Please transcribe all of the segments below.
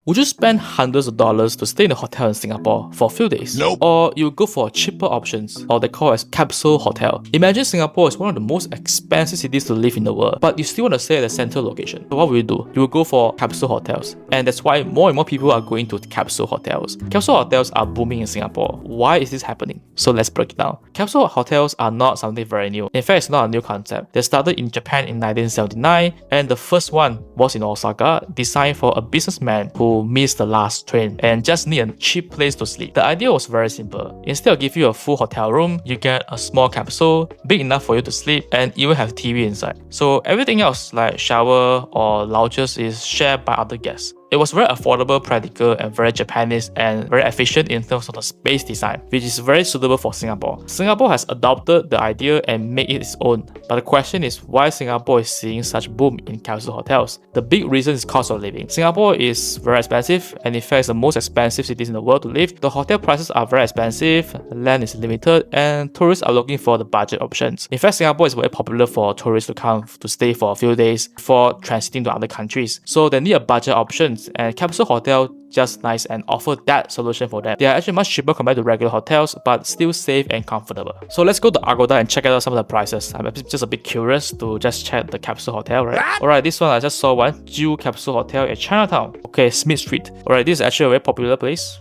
Would you spend hundreds of dollars to stay in a hotel in Singapore for a few days? Nope. Or you go for cheaper options, or they call as Capsule Hotel. Imagine Singapore is one of the most expensive cities to live in the world, but you still want to stay at a central location. So what will you do? You will go for Capsule Hotels. And that's why more and more people are going to Capsule Hotels. Capsule Hotels are booming in Singapore. Why is this happening? So let's break it down. Capsule Hotels are not something very new. In fact, it's not a new concept. They started in Japan in 1979, and the first one was in Osaka, designed for a businessman who missed the last train and just need a cheap place to sleep. The idea was very simple. Instead of giving you a full hotel room, you get a small capsule, big enough for you to sleep, and even have TV inside. So everything else like shower or lounges is shared by other guests. It was very affordable, practical, and very Japanese and very efficient in terms of the space design, which is very suitable for Singapore. Singapore has adopted the idea and made it its own. But the question is why Singapore is seeing such boom in capsule hotels. The big reason is cost of living. Singapore is very expensive, and in fact it's the most expensive cities in the world to live. The hotel prices are very expensive, land is limited, and tourists are looking for the budget options. In fact, Singapore is very popular for tourists to come to stay for a few days before transiting to other countries. So they need a budget options, and Capsule Hotel just nice and offer that solution for them. They are actually much cheaper compared to regular hotels, but still safe and comfortable. So let's go to Agoda and check out some of the prices. I'm just a bit curious to just check the Capsule Hotel, right? Alright, this one I just saw one, Jew Capsule Hotel at Chinatown. Okay, Smith Street. Alright, this is actually a very popular place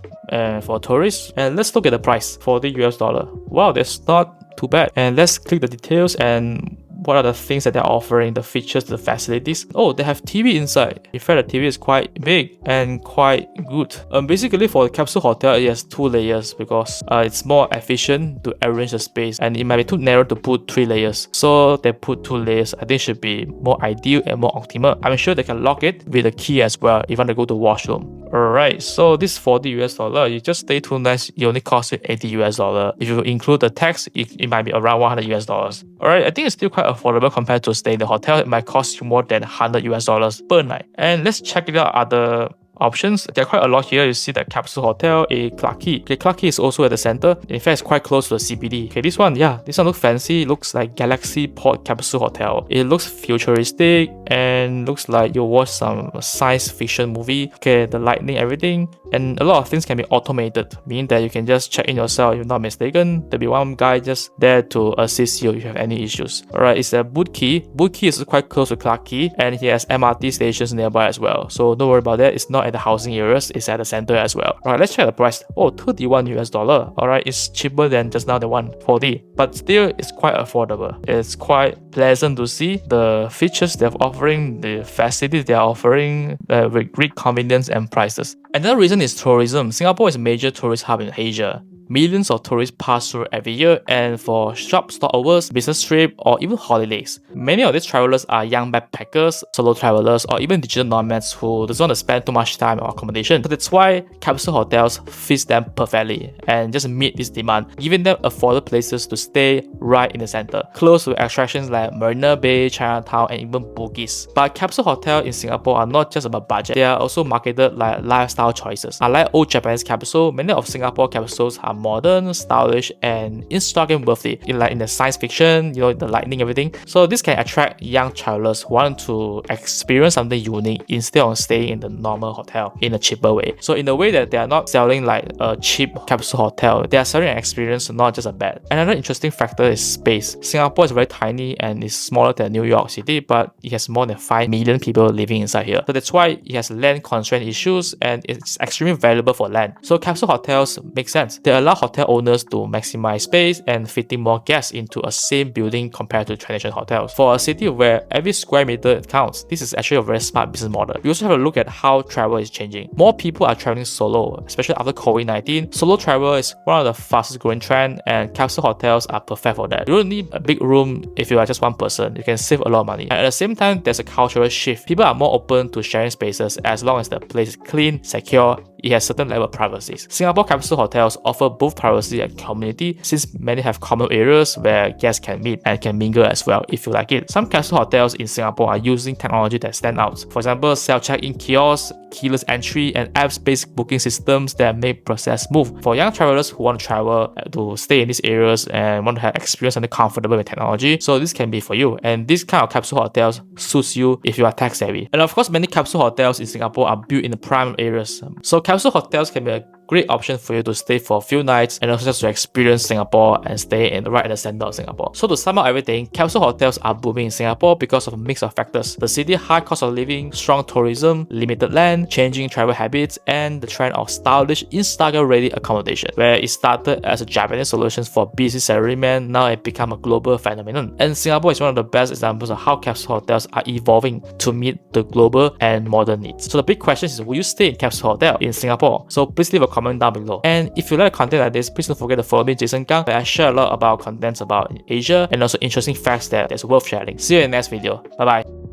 for tourists. And let's look at the price, $40 US. Wow, that's not too bad. And let's click the details and what are the things that they're offering, the features, the facilities. Oh, they have TV inside. In fact, the TV is quite big and quite good. Basically for the Capsule Hotel, it has 2 layers because it's more efficient to arrange the space, and it might be too narrow to put 3 layers. So they put 2 layers. I think should be more ideal and more optimal. I'm sure they can lock it with a key as well if you want to go to washroom. Alright, so this $40 US, you just stay 2 nights, it only costs you $80 US. If you include the tax, it might be around $100 US. Alright, I think it's still quite affordable compared to staying in the hotel. It might cost you more than $100 US per night. And let's check it out other options. There are quite a lot here. You see that Capsule Hotel in Clarke Quay. Okay, Clarke Quay is also at the center. In fact, it's quite close to the CBD. Okay, this one looks fancy. It looks like Galaxy Port Capsule Hotel. It looks futuristic and looks like you watch some science fiction movie. Okay, the lighting, everything. And a lot of things can be automated, meaning that you can just check in yourself if you're not mistaken. There'll be one guy just there to assist you if you have any issues. Alright, it's a Boot Quay. Boot Quay is quite close to Clarke Quay, and he has MRT stations nearby as well. So don't worry about that. It's not at the housing areas, it's at the center as well. Alright, let's check the price. Oh, $31 US. Alright, it's cheaper than just now the 140, but still it's quite affordable. It's quite pleasant to see the features they're offering, the facilities they're offering with great convenience and prices. Another reason is tourism. Singapore is a major tourist hub in Asia. Millions of tourists pass through every year, and for short stopovers, business trip, or even holidays. Many of these travelers are young backpackers, solo travelers, or even digital nomads who don't want to spend too much time on accommodation. So that's why Capsule Hotels fits them perfectly and just meet this demand, giving them affordable places to stay right in the center, close to attractions like Marina Bay, Chinatown, and even Bugis. But Capsule Hotels in Singapore are not just about budget, they are also marketed like lifestyle choices. Unlike old Japanese capsule, many of Singapore capsules are modern, stylish, and Instagram worthy. In the science fiction, the lighting, everything. So this can attract young travelers who want to experience something unique instead of staying in the normal hotel in a cheaper way. So in a way that they are not selling like a cheap capsule hotel, they are selling an experience, not just a bed. Another interesting factor is space. Singapore is very tiny and is smaller than New York City, but it has more than 5 million people living inside here. So that's why it has land constraint issues and it's extremely valuable for land. So capsule hotels make sense. They allow hotel owners to maximize space and fitting more guests into a same building compared to traditional hotels. For a city where every square meter counts, this is actually a very smart business model. We also have a look at how travel is changing. More people are traveling solo, especially after COVID-19. Solo travel is one of the fastest growing trends, and capsule hotels are perfect for that. You don't need a big room if you are just one person. You can save a lot of money. And at the same time, there's a cultural shift. People are more open to sharing spaces as long as the place is clean, secure, it has certain level of privacy. Singapore capsule hotels offer both privacy and community, since many have common areas where guests can meet and can mingle as well if you like it. Some capsule hotels in Singapore are using technology that stand out. For example, self-check-in kiosks, keyless entry, and apps-based booking systems that make process smooth. For young travelers who want to travel to stay in these areas and want to have experience and comfortable with technology, so this can be for you. And this kind of capsule hotels suits you if you are tech savvy. And of course, many capsule hotels in Singapore are built in the prime areas. So capsule hotels can be a great option for you to stay for a few nights and also just to experience Singapore and stay right at the center of Singapore. So to sum up everything, capsule hotels are booming in Singapore because of a mix of factors: the city's high cost of living, strong tourism, limited land, changing travel habits, and the trend of stylish Instagram-ready accommodation. Where it started as a Japanese solution for busy salarymen, now it become a global phenomenon. And Singapore is one of the best examples of how capsule hotels are evolving to meet the global and modern needs. So the big question is, will you stay in capsule hotel in Singapore? So please leave a comment down below. And if you like content like this, please don't forget to follow me, Jason Kang, where I share a lot about contents about Asia and also interesting facts that's worth sharing. See you in the next video. Bye bye.